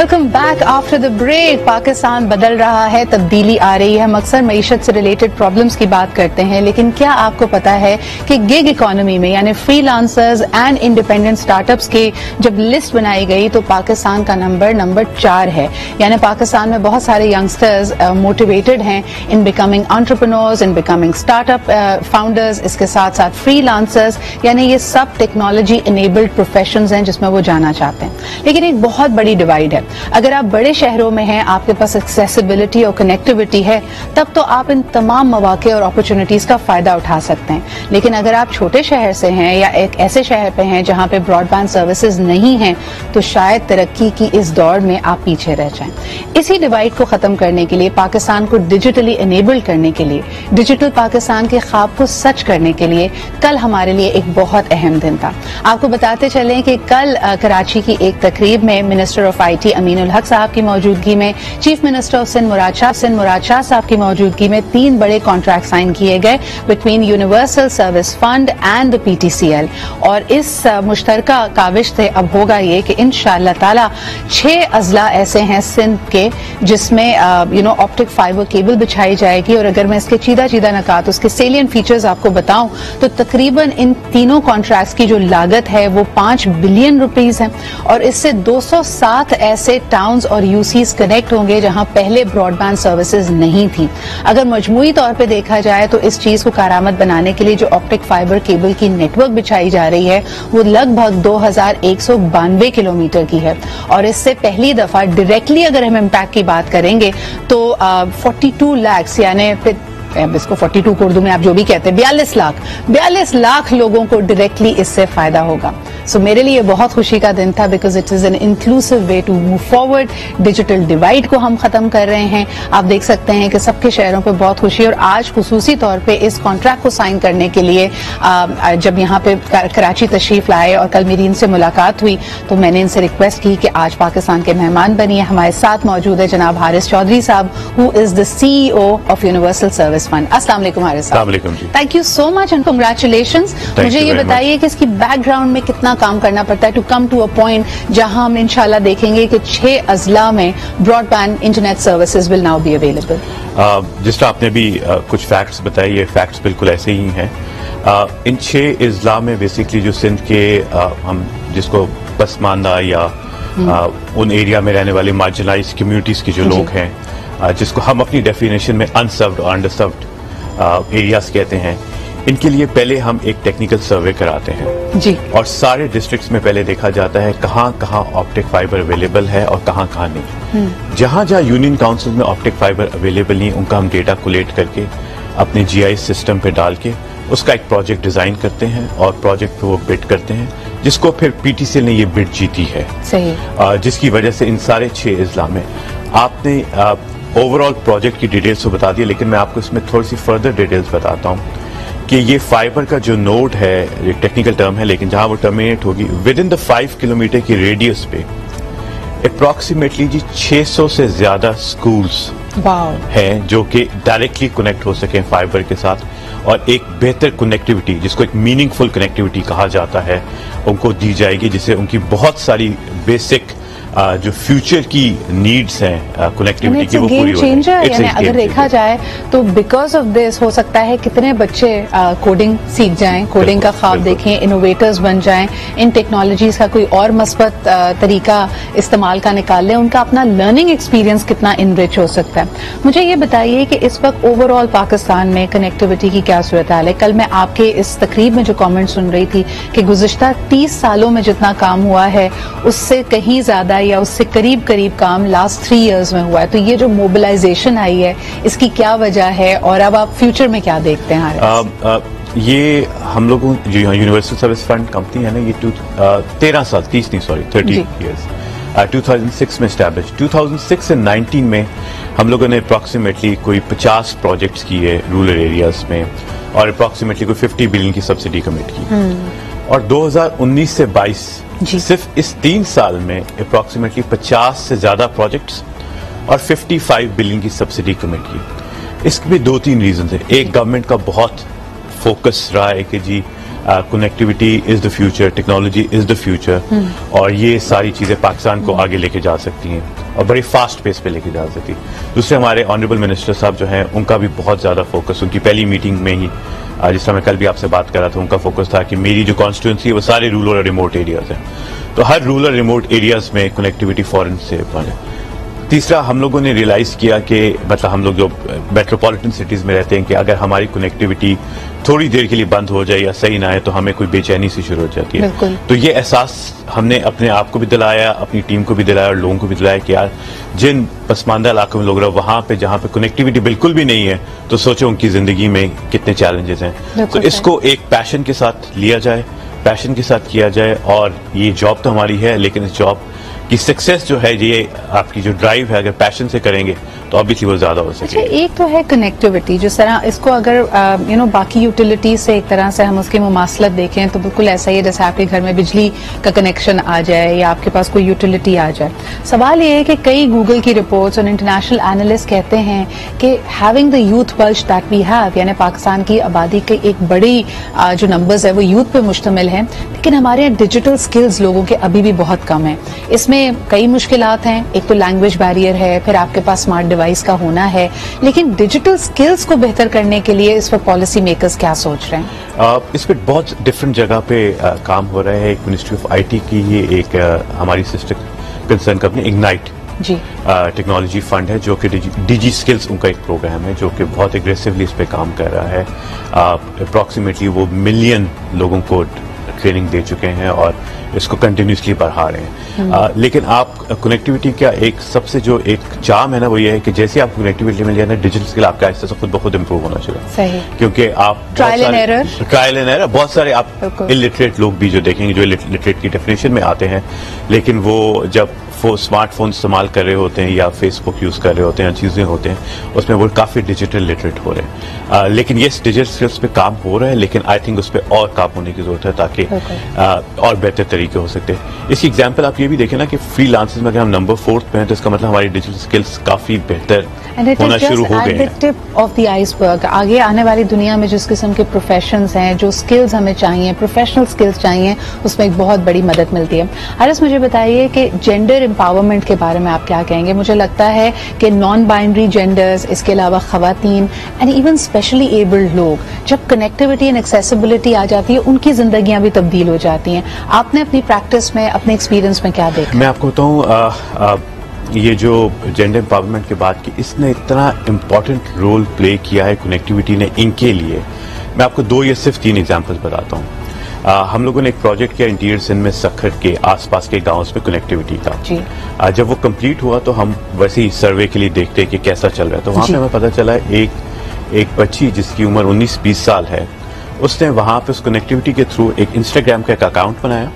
Welcome back after the break. Pakistan बदल रहा है, तब्दीली आ रही है। हम अक्सर मईशत से रिलेटेड प्रॉब्लम्स की बात करते हैं, लेकिन क्या आपको पता है कि गिग इकोनॉमी में यानी फ्रीलांसर्स एंड इंडिपेंडेंट स्टार्टअप्स की जब लिस्ट बनाई गई तो पाकिस्तान का नंबर 4 है। यानी पाकिस्तान में बहुत सारे यंगस्टर्स मोटिवेटेड हैं in becoming entrepreneurs, in becoming startup founders. इसके साथ साथ फ्रीलांसर्स, यानी ये सब टेक्नोलॉजी इनेबल्ड प्रोफेशंस हैं जिसमें वो जाना चाहते हैं। लेकिन एक बहुत बड़ी डिवाइड है। अगर आप बड़े शहरों में हैं, आपके पास एक्सेसिबिलिटी और कनेक्टिविटी है, तब तो आप इन तमाम मौके और अपॉर्चुनिटीज का फायदा उठा सकते हैं। लेकिन अगर आप छोटे शहर से हैं या एक ऐसे शहर पे हैं जहां पे ब्रॉडबैंड सर्विसेज नहीं हैं, तो शायद तरक्की की इस दौड़ में आप पीछे रह जाएं। इसी डिवाइड को खत्म करने के लिए, पाकिस्तान को डिजिटली इनेबल्ड करने के लिए, डिजिटल पाकिस्तान के ख्वाब को सच करने के लिए कल हमारे लिए एक बहुत अहम दिन था। आपको बताते चलें कि कल कराची की एक तकरीब में मिनिस्टर ऑफ IT अमीनुल हक साहब की मौजूदगी में, चीफ मिनिस्टर ऑफ सिंध मुराद शाह साहब की मौजूदगी में 3 बड़े कॉन्ट्रैक्ट साइन किए गए between universal service fund and the PTCL। और इस मुश्तरका काविश से अब होगा ये कि इंशाअल्लाह ताला 6 अजला ऐसे हैं सिंध के जिसमें ऑप्टिक फाइबर केबल बिछाई जाएगी। और अगर मैं इसके चीदा नकात, उसके सेलियन फीचर्स आपको बताऊं तो तकरीबन इन तीनों कॉन्ट्रैक्ट्स की जो लागत है वो 5 बिलियन रुपीस है। और इससे 207 ऐसे टाउन्स और यूसीज कनेक्ट होंगे जहां पहले ब्रॉडबैंड सर्विसेज नहीं थी। अगर मजमूई तौर पे देखा जाए तो इस चीज को कारामद बनाने के लिए जो ऑप्टिक फाइबर केबल की नेटवर्क बिछाई जा रही है वो लगभग 2192 किलोमीटर की है। और इससे पहली दफा डायरेक्टली अगर हम इम्पैक्ट की बात करेंगे तो 42 लाख, यानी इसको 42 को उर्दू में आप जो भी कहते हैं 42 लाख लोगों को डायरेक्टली इससे फायदा होगा। सो मेरे लिए बहुत खुशी का दिन था, because it is an inclusive way to move forward. Digital divide को हम खत्म कर रहे हैं। आप देख सकते हैं कि सबके शहरों पे बहुत खुशी। और आज खुसूसी तौर पे इस कॉन्ट्रैक्ट को साइन करने के लिए जब यहाँ पे कराची तशरीफ लाए और कल मेरी इनसे मुलाकात हुई तो मैंने इनसे रिक्वेस्ट की कि आज पाकिस्तान के मेहमान बनिए। हमारे साथ मौजूद है जनाब हारिस चौधरी साहब, who is the CEO of universal service fund. अस्सलाम वालेकुम हारिस साहब। Thank you so much and congratulations. मुझे ये बताइए कि इसकी बैकग्राउंड में कितना काम करना पड़ता है to come to a point जहां हम इंशाल्लाह देखेंगे कि 6 अजला में broadband internet services will now be available. जिस तरह आपने भी कुछ फैक्ट्स बताए, ये फैक्ट्स बिल्कुल ऐसे ही हैं। इन 6 अजला में बेसिकली जो सिंध के हम जिसको पसमानदा या उन एरिया में रहने वाले मार्जिनलाइज्ड कम्युनिटीज के जो लोग हैं, जिसको हम अपनी डेफिनेशन में अनसर्व्ड और अंडरसर्व्ड एरियाज कहते हैं, इनके लिए पहले हम एक टेक्निकल सर्वे कराते हैं जी। और सारे डिस्ट्रिक्ट्स में पहले देखा जाता है कहाँ कहाँ ऑप्टिक फाइबर अवेलेबल है और कहाँ कहाँ नहीं। जहाँ जहाँ यूनियन काउंसिल में ऑप्टिक फाइबर अवेलेबल नहीं, उनका हम डेटा कोलेक्ट करके अपने GIS सिस्टम पे डाल के उसका एक प्रोजेक्ट डिजाइन करते हैं और प्रोजेक्ट पे वो बिड करते हैं, जिसको फिर PTCL ने ये बिड जीती है। सही। जिसकी वजह से इन सारे 6 अजला में आपने ओवरऑल प्रोजेक्ट की डिटेल्स तो बता दी, लेकिन मैं आपको इसमें थोड़ी सी फर्दर डिटेल्स बताता हूँ कि ये फाइबर का जो नोड है, एक टेक्निकल टर्म है, लेकिन जहां वो टर्मिनेट होगी विद इन द 5 किलोमीटर की रेडियस पे अप्रोक्सीमेटली जी 600 से ज्यादा स्कूल्स हैं जो कि डायरेक्टली कनेक्ट हो सके फाइबर के साथ, और एक बेहतर कनेक्टिविटी, जिसको एक मीनिंगफुल कनेक्टिविटी कहा जाता है, उनको दी जाएगी, जिससे उनकी बहुत सारी बेसिक जो फ्यूचर की नीड्स हैं कनेक्टिविटी की वो पूरी हो जाए। अगर देखा जाए तो बिकॉज ऑफ दिस हो सकता है कितने बच्चे कोडिंग सीख जाएं, कोडिंग का ख्वाब देखें, इनोवेटर्स बन जाएं, इन टेक्नोलॉजीज का कोई और मस्बत तरीका इस्तेमाल का निकाल लें, उनका अपना लर्निंग एक्सपीरियंस कितना इनरिच हो सकता है। मुझे ये बताइए कि इस वक्त ओवरऑल पाकिस्तान में कनेक्टिविटी की क्या सूरत हाल है। कल मैं आपके इस तकरीब में जो कॉमेंट सुन रही थी कि गुज़िश्ता 30 सालों में जितना काम हुआ है उससे कहीं ज्यादा या उससे करीब काम लास्ट 3 इयर्स में हुआ है। तो ये जो मोबिलाइजेशन आई है, इसकी क्या वजह है और अब आप फ्यूचर में क्या देखते हैं? ये हम लोगों जो यूनिवर्सल सर्विस फंड कंपनी है ना, ये 30 इयर्स 2006 में एस्टैब्लिश। 2006 से 19 में हम लोगों ने अप्रॉक्सीमेटली कोई 50 प्रोजेक्ट्स किए रूरल एरियाज में और अप्रॉक्सीमेटली कोई 50 बिलियन की सब्सिडी कमिट की। और 2019 से 22 सिर्फ इस 3 साल में अप्रॉक्सीमेटली 50 से ज्यादा प्रोजेक्ट्स और 55 बिलियन की सब्सिडी कमिट की। इसके भी 2-3 रीजन है। एक, गवर्नमेंट का बहुत फोकस रहा है कि जी connectivity is the future, technology is the future, और ये सारी चीजें पाकिस्तान को आगे लेके जा सकती हैं और बड़ी फास्ट पेस पे लेके जा सकती हैं। दूसरे हमारे ऑनरेबल मिनिस्टर साहब जो हैं उनका भी बहुत ज्यादा फोकस, उनकी पहली मीटिंग में ही जिस तरह मैं कल भी आपसे बात कर रहा था, उनका फोकस था कि मेरी जो कॉन्स्टिट्यूंसी है वो सारे रूरल और रिमोट एरियाज हैं, तो हर रूरल रिमोट एरियाज में कनेक्टिविटी फॉरन से बढ़े। तीसरा, हम लोगों ने रियलाइज किया कि मतलब हम लोग जो मेट्रोपॉलिटन सिटीज में रहते हैं कि अगर हमारी कनेक्टिविटी थोड़ी देर के लिए बंद हो जाए या सही ना आए तो हमें कोई बेचैनी सी शुरू हो जाती है। तो ये एहसास हमने अपने आप को भी दिलाया, अपनी टीम को भी दिलाया और लोगों को भी दिलाया कि यार जिन पसमानदा इलाकों में लोग रहे वहां पे जहां पे कनेक्टिविटी बिल्कुल भी नहीं है तो सोचो उनकी जिंदगी में कितने चैलेंजेस हैं। तो इसको एक पैशन के साथ लिया जाए, पैशन के साथ किया जाए, और ये जॉब तो हमारी है लेकिन इस जॉब की सक्सेस जो है, ये आपकी जो ड्राइव है, अगर पैशन से करेंगे तो ऑब्वियसली वो ज्यादा हो सके। अच्छा, एक तो है कनेक्टिविटी, जिस तरह इसको अगर बाकी यूटिलिटी से एक तरह से हम उसकी मुमासलत देखें तो बिल्कुल ऐसा ही है जैसे आपके घर में बिजली का कनेक्शन आ जाए या आपके पास कोई यूटिलिटी आ जाए। सवाल ये है कि कई गूगल की रिपोर्ट्स और इंटरनेशनल एनालिस्ट कहते हैं कि having the youth bulge that we have, यानी पाकिस्तान की आबादी के एक बड़ी जो नंबर्स है वो यूथ पे मुश्तमिल है, लेकिन हमारे यहाँ डिजिटल स्किल्स लोगों के अभी भी बहुत कम है। इसमें कई मुश्किलात हैं, एक तो लैंग्वेज बैरियर है, फिर आपके पास स्मार्ट डिवाइस का होना है, लेकिन डिजिटल स्किल्स को बेहतर करने के लिए इस पर पॉलिसी मेकर्स क्या सोच रहे हैं? इस पर बहुत डिफरेंट जगह पे काम हो रहा है। एक मिनिस्ट्री ऑफ आईटी की ये एक हमारी सिस्टर कंसर्न कंपनी इग्नाइट जी टेक्नोलॉजी फंड है, जो कि डीजी स्किल्स उनका एक प्रोग्राम है जो कि बहुत एग्रेसिवली इस पे काम कर रहा है। अप्रोक्सीमेटली वो 1 मिलियन लोगों को ट्रेनिंग दे चुके हैं और इसको कंटिन्यूसली बढ़ा रहे हैं। लेकिन आप कनेक्टिविटी का एक सबसे जो एक चार्म है ना वो ये है कि जैसे आपको कनेक्टिविटी मिल जाए ना, डिजिटल स्किल आपका ऐसा खुद ब खुद इंप्रूव होना चाहिए। सही, क्योंकि आप ट्रायल एंड एरर बहुत सारे आप इलिटरेट लोग भी जो देखेंगे, जो इलिटरेट की डेफिनेशन में आते हैं, लेकिन वो जब वो स्मार्टफोन इस्तेमाल कर रहे होते हैं या फेसबुक यूज कर रहे होते हैं या चीजें होते हैं उसमें वो काफी डिजिटल लिटरेट हो रहे हैं। लेकिन ये डिजिटल स्किल्स पे काम हो रहा है, लेकिन आई थिंक उस पर और काम होने की जरूरत है ताकि और बेहतर तरीके हो सकते हैं। इसकी एग्जाम्पल आप ये भी देखें ना कि फ्रीलांसर्स में अगर हम नंबर 4 पे हैं तो इसका मतलब हमारी डिजिटल स्किल्स काफी बेहतर होना शुरू हो गए हैं। टिप ऑफ द आइसबर्ग, आगे आने वाली दुनिया में जिस किस्म के प्रोफेशंस हैं, जो स्किल्स हमें चाहिए, प्रोफेशनल स्किल्स चाहिए, उसमें एक बहुत बड़ी मदद मिलती है। हारिस, मुझे बताइए कि जेंडर एम्पावरमेंट के बारे में आप क्या कहेंगे? मुझे लगता है कि नॉन बाइनरी जेंडर्स, इसके अलावा खवातीन एंड इवन स्पेशली एबल्ड लोग, जब कनेक्टिविटी एंड एक्सेसिबिलिटी आ जाती है उनकी जिंदगियां भी तब्दील हो जाती हैं। आपने अपनी प्रैक्टिस में, अपने एक्सपीरियंस में क्या देखा? मैं आपको बताऊं, ये जो जेंडर एम्पावरमेंट की बात की, इसने इतना इम्पोर्टेंट रोल प्ले किया है कनेक्टिविटी ने इनके लिए। मैं आपको 2 या सिर्फ 3 एग्जांपल्स बताता हूँ। हम लोगों ने एक प्रोजेक्ट किया इंटीरियर सिंध में सखर के आसपास के गांवों में कनेक्टिविटी का। जब वो कंप्लीट हुआ तो हम वैसे ही सर्वे के लिए देखते हैं कि कैसा चल रहा है। तो वहां पे हमें पता चला एक बच्ची जिसकी उम्र 19-20 साल है, उसने वहां पे उस कनेक्टिविटी के थ्रू एक इंस्टाग्राम का एक अकाउंट बनाया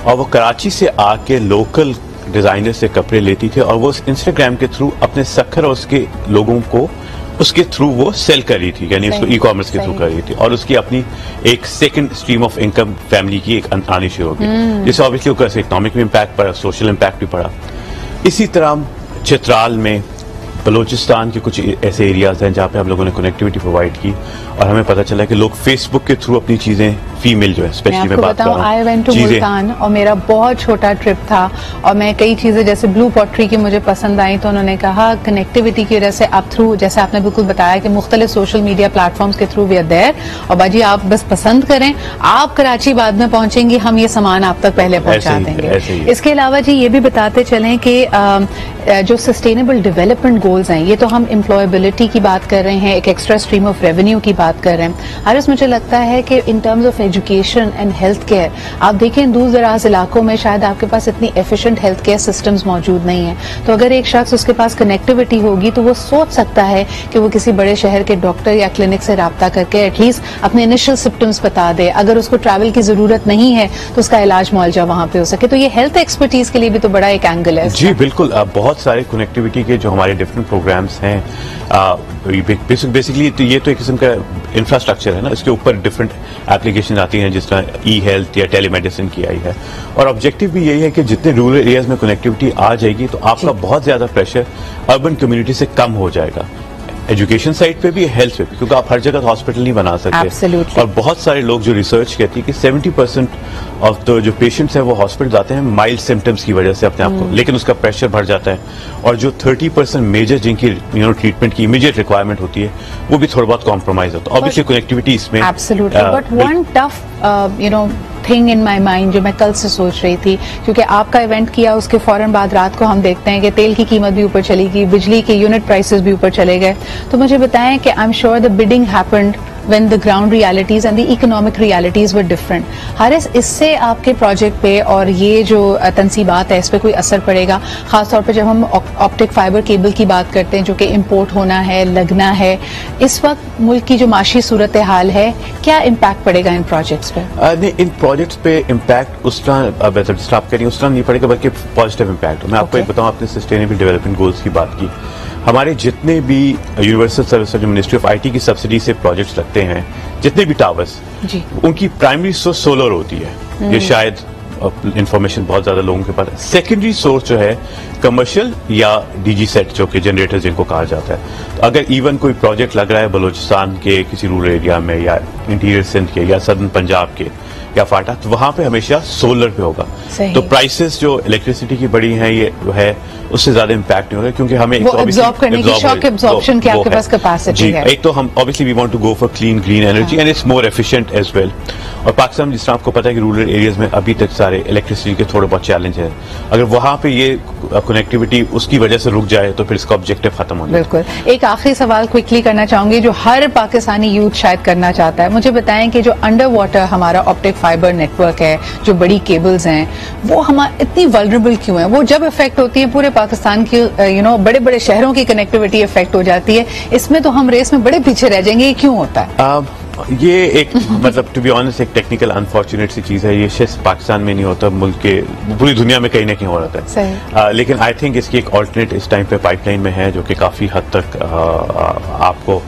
और वो कराची से आके लोकल डिजाइनर से कपड़े लेती थी और वो उस इंस्टाग्राम के थ्रू अपने सखर और उसके लोगों को उसके थ्रू वो सेल कर रही थी, यानी उसको ई कॉमर्स के थ्रू कर रही थी और उसकी अपनी एक second stream of income family की एक आनी शुरू हो गई, जिससे ऑब्वियसली उसका इकोनॉमिक भी इम्पैक्ट पड़ा, सोशल इम्पैक्ट भी पड़ा। इसी तरह चित्राल में, बलोचिस्तान के कुछ ऐसे एरियाज हैं जहाँ पे हम लोगों ने कनेक्टिविटी प्रोवाइड की और हमें पता चला कि लोग फेसबुक के थ्रू अपनी चीजें, फीमेल जो है स्पेशली मैं बात कर रहा हूँ, आई वेंट टू मुल्तान और मेरा बहुत छोटा ट्रिप था और मैं कई चीजें जैसे ब्लू पॉटरी की मुझे पसंद आई, तो उन्होंने कहा कनेक्टिविटी की वजह से आप थ्रू, जैसे आपने बिल्कुल बताया कि मुख्तलिफ सोशल मीडिया प्लेटफॉर्म्स के थ्रू वी आर देयर और बाजी आप बस पसंद करें, आप कराची बाद में पहुंचेंगी, हम ये सामान आप तक पहले पहुंचा देंगे। इसके अलावा जी ये भी बताते चलें कि जो सस्टेनेबल डेवलपमेंट गोल्स हैं, ये तो हम एम्प्लॉयबिलिटी की बात कर रहे हैं, एक एक्स्ट्रा स्ट्रीम ऑफ रेवेन्यू की बात कर रहे हैं। हारिस, मुझे लगता है कि in terms of education and health care, आप देखें दूर दराज इलाकों में शायद आपके पास इतनी एफिशिएंट हेल्थ केयर सिस्टम्स मौजूद नहीं है, तो अगर एक शख्स उसके पास कनेक्टिविटी होगी तो वो सोच सकता है कि वो किसी बड़े शहर के डॉक्टर या क्लिनिक से राब्ता करके एटलीस्ट अपने इनिशियल सिम्टम्स बता दे, अगर उसको ट्रैवल की जरूरत नहीं है तो उसका इलाज मुआवजा वहां पे हो सके। तो ये हेल्थ एक्सपर्टीज के लिए भी तो बड़ा एक एंगल है। जी बिल्कुल, बहुत सारे कनेक्टिविटी के जो हमारे डिफरेंट प्रोग्राम्स हैं, बेसिकली तो ये तो एक किस्म का इंफ्रास्ट्रक्चर है ना, इसके ऊपर डिफरेंट एप्लीकेशन आती हैं जिस तरह ई हेल्थ या टेलीमेडिसिन की आई है और ऑब्जेक्टिव भी यही है कि जितने रूरल एरियाज में कनेक्टिविटी आ जाएगी तो आपका बहुत ज्यादा प्रेशर अर्बन कम्युनिटी से कम हो जाएगा। एजुकेशन साइड पे भी, हेल्थ पे भी, क्योंकि आप हर जगह हॉस्पिटल नहीं बना सकते। Absolutely. और बहुत सारे लोग जो रिसर्च कहती है कि 70% ऑफ द जो पेशेंट्स हैं वो हॉस्पिटल जाते हैं माइल्ड सिम्टम्स की वजह से अपने आप को, लेकिन उसका प्रेशर बढ़ जाता है। और जो 30% मेजर जिनकी ट्रीटमेंट की इमीडिएट रिक्वायरमेंट होती है वो भी थोड़ा बहुत कॉम्प्रोमाइज होता है। ऑब्वियसली कनेक्टिविटी इसमें absolutely, but one tough thing in my mind जो मैं कल से सोच रही थी, क्योंकि आपका इवेंट किया उसके फौरन बाद रात को हम देखते हैं कि तेल की कीमत भी ऊपर चली गई, बिजली के यूनिट प्राइसेस भी ऊपर चले गए। तो मुझे बताएं कि I am sure the bidding happened when the ground realities and the economic realities were different. Haris, इससे आपके प्रोजेक्ट पे और ये जो तनसीबात है इस पे कोई असर पड़ेगा? खासतौर पे जब हम ऑप्टिक फाइबर केबल की बात करते हैं जो कि इंपोर्ट होना है, लगना है, इस वक्त मुल्क की जो माशी सूरत हाल है, क्या इम्पैक्ट पड़ेगा इन प्रोजेक्ट्स पे? नहीं, इन प्रोजेक्ट्स पे इम्पैक्ट उस तरह आप कह रही हैं उस तरह नहीं पड़ेगा, बल्कि पॉजिटिव इम्पैक्ट। मैं आपको एक बताऊं, आपने सस्टेनेबल डेवलपमेंट गोल्स की बात की। हमारे जितने भी यूनिवर्सल सर्विस जो मिनिस्ट्री ऑफ आईटी की सब्सिडी से प्रोजेक्ट्स लगते हैं, जितने भी टावर्स, उनकी प्राइमरी सोर्स सोलर होती है। ये शायद इंफॉर्मेशन बहुत ज्यादा लोगों के पास है। सेकेंडरी सोर्स जो है कमर्शियल या डीजी सेट जो कि जनरेटर जिनको कहा जाता है। तो अगर इवन कोई प्रोजेक्ट लग रहा है बलूचिस्तान के किसी रूरल एरिया में या इंटीरियर सिंध के या सदर्न पंजाब के या फाटा, तो वहां पे हमेशा सोलर पे होगा। तो प्राइसेस जो इलेक्ट्रिसिटी की बढ़ी हैं ये है उससे ज्यादा इम्पैक्ट नहीं होगा, क्योंकि हमें एब्जॉर्ब करने की शॉक एब्जॉर्प्शन की आपके पास कैपेसिटी है। एक तो हम obviously we want to go for clean green energy and it's more efficient as well. और पाकिस्तान जिस तरह आपको पता है कि रूरल एरियाज में अभी तक सारे इलेक्ट्रिसिटी के थोड़े बहुत चैलेंज है। अगर वहां पे ये कनेक्टिविटी उसकी वजह से रुक जाए तो फिर इसका ऑब्जेक्टिव खत्म हो जाए। बिल्कुल। एक आखिरी सवाल क्विकली करना चाहूंगी जो हर पाकिस्तानी यूथ शायद करना चाहता है। मुझे बताएं कि जो अंडर वाटर हमारा ऑप्टिक फाइबर नेटवर्क है, जो बड़ी केबल्स हैं, वो हमारे इतनी वल्नरेबल क्यों है? वो जब इफेक्ट होती है पूरे पाकिस्तान की बड़े बड़े शहरों की कनेक्टिविटी इफेक्ट हो जाती है, इसमें तो हम रेस में बड़े पीछे रह जाएंगे। ये क्यों होता है? ये एक मतलब टू बी ऑनेस्ट एक टेक्निकल अनफॉर्चुनेट सी चीज है। ये सिर्फ पाकिस्तान में नहीं होता, मुल्क के पूरी दुनिया में कहीं ना कहीं हो रहा है। लेकिन आई थिंक इसकी एक ऑल्टरनेट इस टाइम पे पाइपलाइन में है जो कि काफी हद तक आपको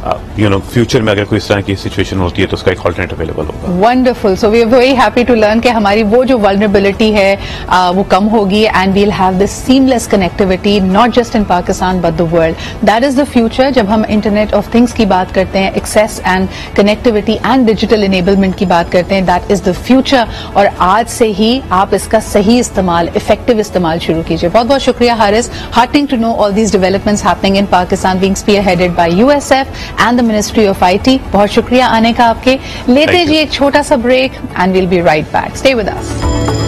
फ्यूचर में अगर कोई इस तरह की सिचुएशन होती है तो उसका एक ऑल्टरनेट अवेलेबल होगा। Wonderful. So we are very happy to learn कि हमारी वो जो वल्नरेबिलिटी है वो कम होगी and we'll have this seamless connectivity not just in Pakistan but the world. That is the future. जब हम इंटरनेट ऑफ थिंग्स की बात करते हैं, access and connectivity and digital enablement की बात करते हैं, दैट इज द फ्यूचर। और आज से ही आप इसका सही इस्तेमाल, इफेक्टिव इस्तेमाल शुरू कीजिए। बहुत बहुत शुक्रिया Haris. Heartening to know all these developments happening in Pakistan being spearheaded by USF and the Ministry of IT. बहुत शुक्रिया आने का आपके। लेते जी एक छोटा सा break and we'll be right back. Stay with us.